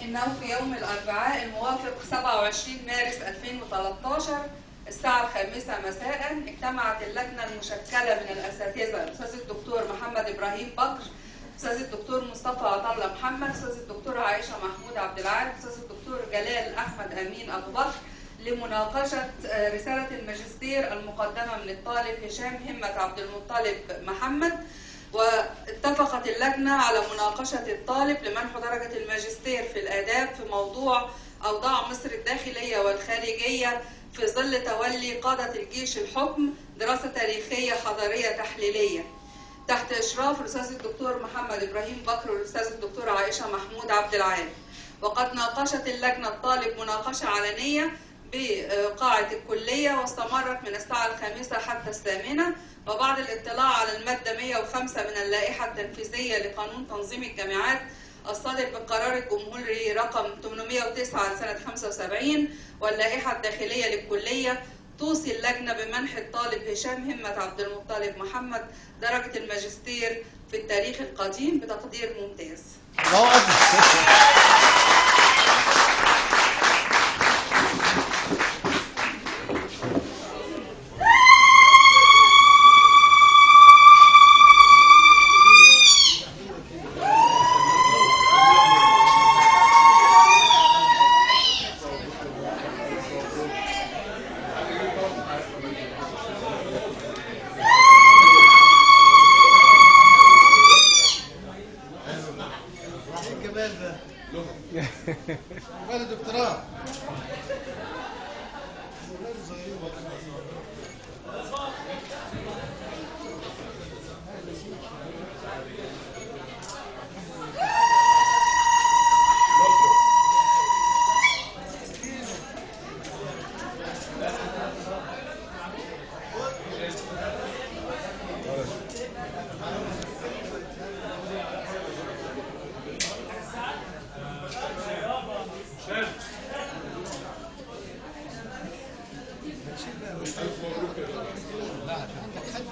إنه في يوم الأربعاء الموافق 27 مارس 2013 الساعة 5 مساء اجتمعت اللجنة المشكلة من الأساتذة الأستاذ الدكتور محمد إبراهيم بكر، أستاذ الدكتور مصطفى عطلة محمد، أستاذ الدكتورة عائشة محمود عبد العال، أستاذ الدكتور جلال أحمد أمين أبو بكر لمناقشة رسالة الماجستير المقدمة من الطالب هشام همة عبد المطلب محمد. واتفقت اللجنة على مناقشة الطالب لمنح درجة الماجستير في الآداب في موضوع أوضاع مصر الداخلية والخارجية في ظل تولي قادة الجيش الحكم، دراسة تاريخية حضارية تحليلية، تحت إشراف الأستاذ الدكتور محمد إبراهيم بكر والأستاذ الدكتورة عائشة محمود عبد العال. وقد ناقشت اللجنة الطالب مناقشة علنية بقاعة الكلية واستمرت من الساعة 5 حتى 8، وبعد الاطلاع على المادة 105 من اللائحة التنفيذية لقانون تنظيم الجامعات الصادر بالقرار الجمهوري رقم 809 لسنة 75 واللائحة الداخلية للكلية، توصي اللجنة بمنح الطالب هشام همة عبد المطلب محمد درجة الماجستير في التاريخ القديم بتقدير ممتاز. ولا دكتوراه. لا عندك حد